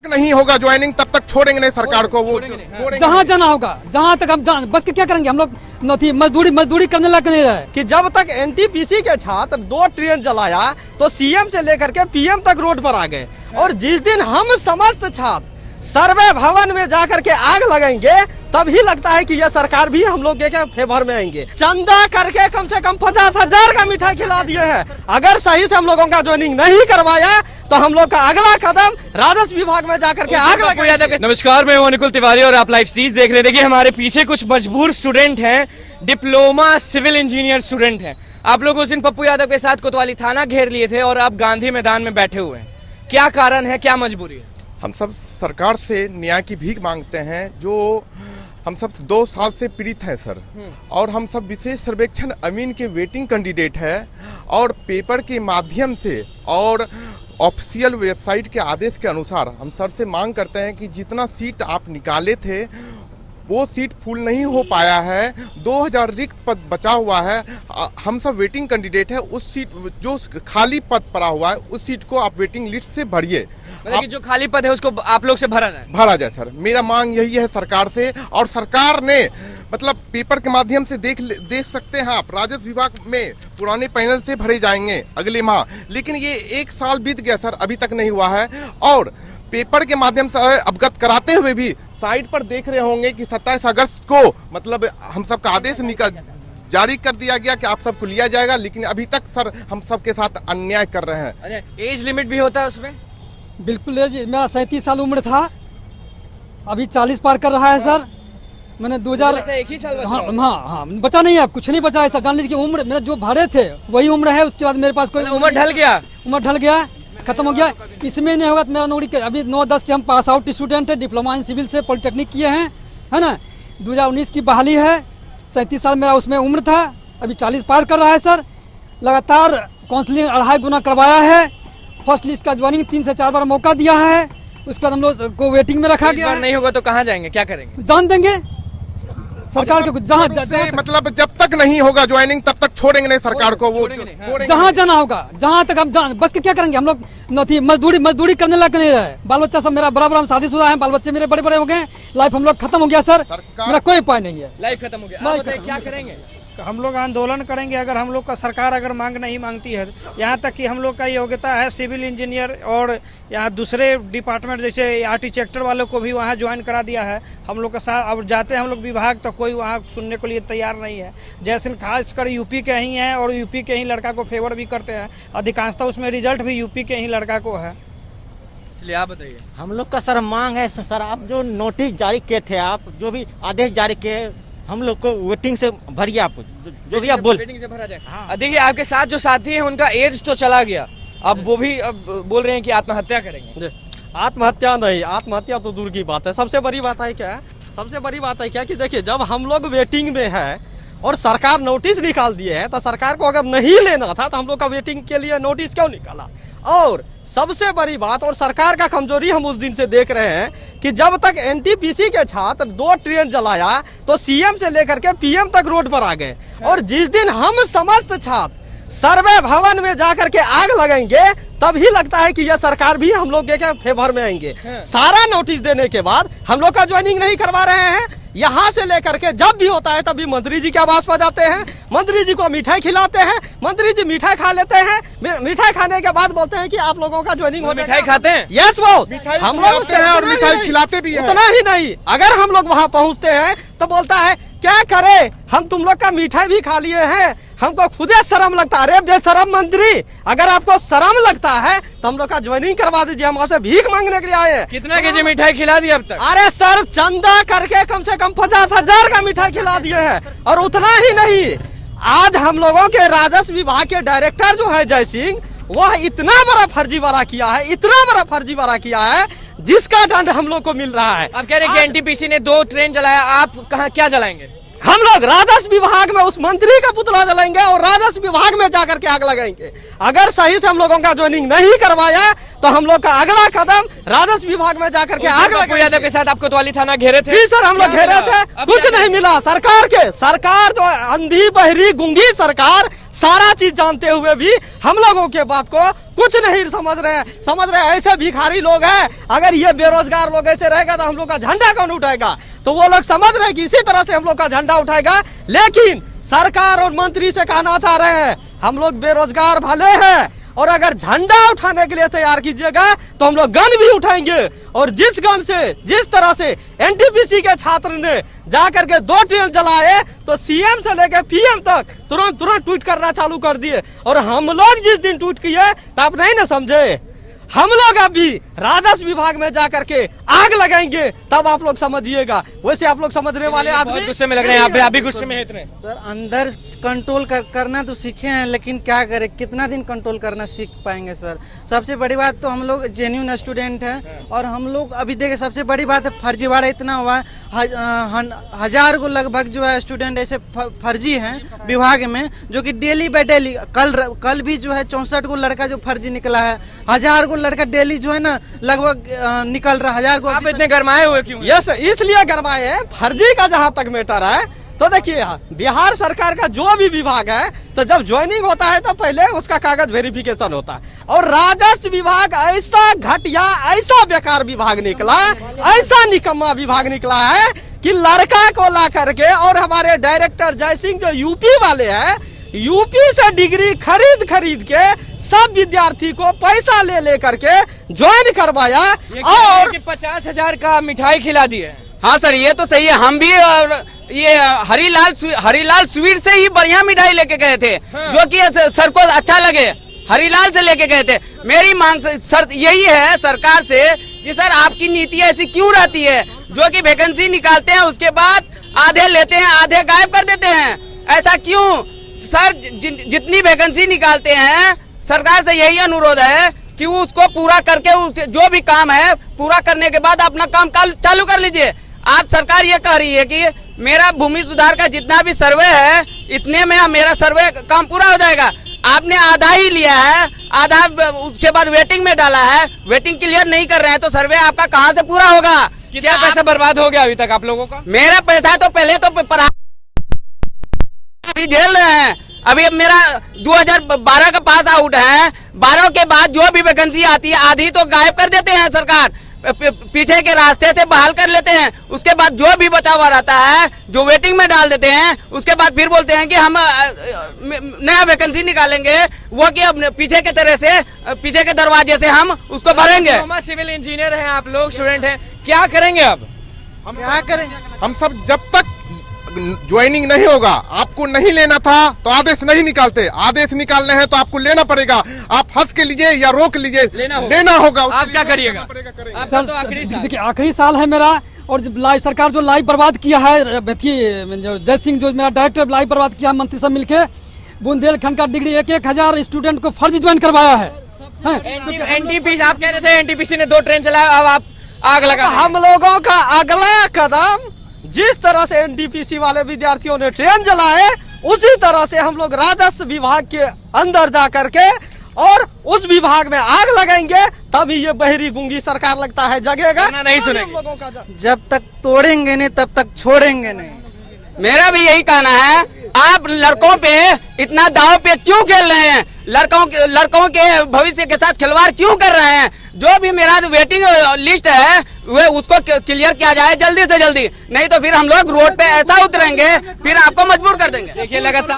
नहीं होगा ज्वाइनिंग तब तक छोड़ेंगे नहीं सरकार को, वो छोड़ेंगे। जहाँ जाना होगा, जहाँ तक हम बस के क्या करेंगे हम लोग, नौथी मजदूरी करने लायक नहीं रहे कि जब तक एनटीपीसी के छात्र 2 ट्रेन जलाया तो सीएम से लेकर के पीएम तक रोड पर आ गए, और जिस दिन हम समस्त छात्र सर्वे भवन में जाकर के आग लगाएंगे तभी लगता है कि यह सरकार भी हम लोग के फेवर में आएंगे। चंदा करके कम से कम 50,000 का मिठाई खिला दिए हैं। अगर सही से हम लोगों का ज्वाइनिंग नहीं करवाया तो हम लोग का अगला कदम राजस्व विभाग में जाकर के आग लगाएंगे। नमस्कार, मैं हूं निकुल तिवारी और आप लाइव स्ट्रीट देख रहे हैं। देखिए हमारे पीछे कुछ मजबूर स्टूडेंट हैं, डिप्लोमा सिविल इंजीनियर स्टूडेंट हैं। आप लोग उस दिन पप्पू यादव के साथ कोतवाली थाना घेर लिए थे और आप गांधी मैदान में बैठे हुए हैं। क्या कारण है, क्या मजबूरी है? हम सब सरकार से न्याय की भीख मांगते हैं, जो हम सब 2 साल से पीड़ित हैं सर, और हम सब विशेष सर्वेक्षण अमीन के वेटिंग कैंडिडेट है, और पेपर के माध्यम से और ऑफिशियल वेबसाइट के आदेश के अनुसार हम सर से मांग करते हैं कि जितना सीट आप निकाले थे वो सीट फुल नहीं हो पाया है, 2000 रिक्त पद बचा हुआ है। हम सब वेटिंग कैंडिडेट है, उस सीट जो खाली पद पड़ा हुआ है उस सीट को आप वेटिंग लिस्ट से भरिए। मतलब कि जो खाली पद है उसको आप लोग से भरा जाए सर। मेरा मांग यही है सरकार से, और सरकार ने मतलब पेपर के माध्यम से देख सकते हैं आप, राजस्व विभाग में पुराने पैनल से भरे जाएंगे अगले माह, लेकिन ये 1 साल बीत गया सर, अभी तक नहीं हुआ है। और पेपर के माध्यम से अवगत कराते हुए भी साइट पर देख रहे होंगे कि 27 अगस्त को मतलब हम सबका आदेश जारी कर दिया गया कि आप सबको लिया जाएगा, लेकिन अभी तक सर हम सबके साथ अन्याय कर रहे हैं। एज लिमिट भी होता है उसमें? बिल्कुल, मेरा 37 साल उम्र था, अभी 40 पार कर रहा है सर। मैंने 2000 एक ही साल बचा। हाँ, बचा नहीं है, अब कुछ नहीं बचा है सर। जान लीजिए उम्र मेरा जो भरे थे वही उम्र है, उसके बाद मेरे पास कोई उम्र ढल गया, खत्म हो गया। इसमें नहीं होगा तो मेरा नौकरी अभी 9-10 के हम पास आउट स्टूडेंट है, डिप्लोमा इन सिविल से पॉलिटेक्निक किए हैं, है ना। 2019 की बहाली है, 37 साल मेरा उसमें उम्र था, अभी 40 पार कर रहा है सर। लगातार काउंसलिंग 2.5 गुना करवाया है, फर्स्ट लिस्ट का ज्वाइनिंग 3 से 4 बार मौका दिया है, उसके बाद हम लोग को वेटिंग में रखा गया। नहीं होगा तो कहाँ जाएंगे, क्या करेंगे? जान देंगे सरकार के, जहाँ मतलब जब तक नहीं होगा ज्वाइनिंग तब तक छोड़ेंगे नहीं सरकार को, वो छोड़ेंगे। जहाँ जाना होगा, जहाँ तक हम बस के क्या करेंगे हम लोग, नौथी मजदूरी करने लायक नहीं रहे। बाल बच्चा सब मेरा बराबर, हम शादीशुदा हैं, बाल बच्चे मेरे बड़े बड़े हो गए, लाइफ हम लोग खत्म हो गया सर, मेरा कोई उपाय नहीं है, लाइफ खत्म हो गया। आप बताइए क्या करेंगे? हम लोग आंदोलन करेंगे अगर हम लोग का सरकार अगर मांग नहीं मांगती है। यहाँ तक कि हम लोग का योग्यता है सिविल इंजीनियर, और यहाँ दूसरे डिपार्टमेंट जैसे आर्किटेक्चर वालों को भी वहाँ ज्वाइन करा दिया है। हम लोग का साथ अब जाते हैं हम लोग विभाग तो कोई वहाँ सुनने के लिए तैयार नहीं है। जैसे खासकर यूपी के ही हैं और यूपी के ही लड़का को फेवर भी करते हैं, अधिकांशतः उसमें रिजल्ट भी यूपी के ही लड़का को है। चलिए आप बताइए। हम लोग का सर मांग है सर, आप जो नोटिस जारी किए थे, आप जो भी आदेश जारी किए, हम लोग को वेटिंग से भरिए, आप जो भी आप बोल वेटिंग से भरा जाए। हाँ। देखिए आपके साथ जो साथी हैं उनका एज तो चला गया, अब वो भी अब बोल रहे हैं कि आत्महत्या करेंगे। आत्महत्या नहीं, आत्महत्या तो दूर की बात है। सबसे बड़ी बात है क्या, सबसे बड़ी बात है क्या कि देखिए जब हम लोग वेटिंग में है और सरकार नोटिस निकाल दिए है, तो सरकार को अगर नहीं लेना था तो हम लोग का वेटिंग के लिए नोटिस क्यों निकाला। और सबसे बड़ी बात, और सरकार का कमजोरी हम उस दिन से देख रहे हैं कि जब तक एनटीपीसी के छात्र 2 ट्रेन जलाया तो सीएम से लेकर के पीएम तक रोड पर आ गए, और जिस दिन हम समस्त छात्र सर्वे भवन में जाकर के आग लगाएंगे तभी लगता है कि यह सरकार भी हम लोग के फेवर में आएंगे। सारा नोटिस देने के बाद हम लोग का ज्वाइनिंग नहीं करवा रहे हैं। यहाँ से लेकर के जब भी होता है तभी मंत्री जी के आवास पर जाते हैं, मंत्री जी को मिठाई खिलाते हैं, मंत्री जी मिठाई खा लेते हैं, मिठाई खाने के बाद बोलते हैं कि आप लोगों का ज्वाइनिंग हो। मिठाई खाते हैं? यस बॉस, हम लोग और मिठाई खिलाते भी हैं। उतना ही नहीं, अगर हम लोग वहाँ पहुँचते हैं तो बोलता है क्या करे, हम तुम लोग का मिठाई भी खा लिए हैं, हमको खुदे शर्म लगता है। अरे बेशरम मंत्री, अगर आपको शर्म लगता है तो हम लोग का ज्वाइनिंग करवा दीजिए, हम आपसे भीख मांगने के लिए आए हैं। कितना केजी मिठाई खिला दी अब तक? अरे सर चंदा करके कम से कम 50,000 का मिठाई खिला दिए हैं। और उतना ही नहीं, आज हम लोगों के राजस्व विभाग के डायरेक्टर जो है जय सिंह, वह इतना बड़ा फर्जीवाड़ा किया है, इतना बड़ा फर्जीवाड़ा किया है जिसका दंड हम लोग को मिल रहा है। आप कह रहे हैं कि एनटीपीसी ने 2 ट्रेन जलाया, आप कहाँ क्या जलाएंगे? हम लोग राजस्व विभाग में उस मंत्री का पुतला जलाएंगे और राजस्व विभाग में जाकर के आग लगाएंगे। अगर सही से हम लोगों का ज्वाइनिंग नहीं करवाया तो हम लोग का अगला कदम राजस्व विभाग में जाकर के आग पप्पू यादव के साथ आप कोतवाली थाना घेरे थे? जी सर, हम लोग घेरे थे, कुछ नहीं मिला। सरकार जो अंधी बहरी गूंगी सरकार सारा चीज जानते हुए भी हम लोगों के बात को कुछ नहीं समझ रहे हैं। ऐसे भिखारी लोग हैं, अगर ये बेरोजगार लोग ऐसे रहेगा तो हम लोग का झंडा कौन उठाएगा? तो वो लोग समझ रहे हैं कि इसी तरह से हम लोग का झंडा उठाएगा। लेकिन सरकार और मंत्री से कहना चाह रहे हैं हम लोग बेरोजगार भले हैं, और अगर झंडा उठाने के लिए तैयार कीजिएगा तो हम लोग गन भी उठाएंगे। और जिस गन से, जिस तरह से एनटीपीसी के छात्र ने जाकर के 2 ट्रेन जलाए तो सीएम से लेकर पीएम तक तुरंत ट्वीट करना चालू कर दिए। और हम लोग जिस दिन ट्वीट किए तो आप नहीं ना समझे, हम लोग अभी राजस्व विभाग में जाकर के आग लगाएंगे, तब आप लोग समझिएगा। वैसे आप लोग समझने वाले आदमी गुस्से में लग रहे हैं, आप भी गुस्से में हैं इतने? सर अंदर कंट्रोल करना तो सीखे हैं, लेकिन क्या करें, कितना दिन कंट्रोल करना सीख पाएंगे सर। सबसे बड़ी बात तो हम लोग जेन्युइन स्टूडेंट हैं, और हम लोग अभी देखे सबसे बड़ी बात है फर्जीवाड़ा इतना हुआ है। 1000 को लगभग जो है स्टूडेंट ऐसे फर्जी हैं विभाग में, जो कि डेली बाय डेली, कल भी जो है 64 को लड़का जो फर्जी निकला है। 1000 को लड़का डेली जो है ना लगभग निकल रहा। 1000 को आप इतने गरमाए हुए क्यों? यस, इसलिए गरमाए हैं। फर्जी का जहां तक मैटर है तो देखिए, बिहार सरकार का जो भी विभाग है, तो जब ज्वाइनिंग होता है तो पहले उसका कागज वेरिफिकेशन होता है। और राजस्व विभाग ऐसा घटिया, ऐसा बेकार विभाग निकला, ऐसा निकम्मा विभाग निकला है कि लड़का को ला करके, और हमारे डायरेक्टर जयसिंह जो यूपी वाले हैं, यूपी से डिग्री खरीद के सब विद्यार्थी को पैसा ले करके ज्वाइन करवाया, और 50,000 का मिठाई खिला दिए। हाँ सर, ये तो सही है। हम भी और ये हरीलाल स्वीट से ही बढ़िया मिठाई लेके गए थे। हाँ। जो कि सर को अच्छा लगे, हरीलाल से लेके गए थे। मेरी मांग सर यही है सरकार से कि सर आपकी नीति ऐसी क्यों रहती है, जो कि वैकेंसी निकालते हैं उसके बाद आधे लेते हैं, आधे गायब कर देते हैं, ऐसा क्यों सर? जितनी वैकेंसी निकालते हैं सरकार से यही अनुरोध है कि उसको पूरा करके, जो भी काम है पूरा करने के बाद अपना काम चालू कर लीजिए। आज सरकार ये कह रही है कि मेरा भूमि सुधार का जितना भी सर्वे है, इतने में मेरा सर्वे काम पूरा हो जाएगा। आपने आधा ही लिया है, आधा उसके बाद वेटिंग में डाला है, वेटिंग क्लियर नहीं कर रहे हैं, तो सर्वे आपका कहाँ से पूरा होगा? क्या पैसा बर्बाद हो गया अभी तक आप लोगों का? मेरा पैसा तो पहले तो झेल रहे हैं। अभी मेरा 2012 का पास आउट है, 12 के बाद जो भी वैकेंसी आती है आधी तो गायब कर देते हैं सरकार, पीछे के रास्ते से बहाल कर लेते हैं। उसके बाद जो भी बचा हुआ रहता है जो वेटिंग में डाल देते हैं, उसके बाद फिर बोलते हैं कि हम नया वैकेंसी निकालेंगे, वो कि अब पीछे के तरह से, पीछे के दरवाजे से हम उसको भरेंगे। सिविल इंजीनियर हैं आप लोग, स्टूडेंट हैं, क्या करेंगे अब? हम क्या करेंगे? हम सब जब तक ज्वाइनिंग नहीं होगा, आपको नहीं लेना था तो आदेश नहीं निकालते। आदेश निकालने हैं तो आपको लेना पड़ेगा। आप हंस के लीजिए या रोक लीजिए, लेना होगा। आप क्या करिएगा? सर देखिए आखिरी साल है मेरा, और लाइव सरकार जो लाइव बर्बाद किया है, जय सिंह जो मेरा डायरेक्टर लाइव बर्बाद किया, मंत्री सब मिलके बुंदेलखंड का डिग्री 1,000 स्टूडेंट को फर्जी ज्वाइन करवाया है। एनटीपीसी, आप कह रहे थे एनटीपीसी ने 2 ट्रेन चलाया, अब आप आग लगा। हम लोगों का अगला कदम, जिस तरह से एनटीपीसी वाले विद्यार्थियों ने ट्रेन जलाए, उसी तरह से हम लोग राजस्व विभाग के अंदर जा करके और उस विभाग में आग लगाएंगे, तभी ये बहरी गूंगी सरकार लगता है जगेगा। नहीं सुनेंगे। जब तक तोड़ेंगे नहीं तब तक छोड़ेंगे नहीं। मेरा भी यही कहना है, आप लड़कों पे इतना दाव पे क्यों खेल रहे हैं? लड़कों के भविष्य के साथ खिलवाड़ क्यों कर रहे हैं? जो भी मेरा जो वेटिंग लिस्ट है वे उसको क्लियर किया जाए जल्दी से जल्दी, नहीं तो फिर हम लोग रोड पे ऐसा उतरेंगे, फिर आपको मजबूर कर देंगे। देखिए लगातार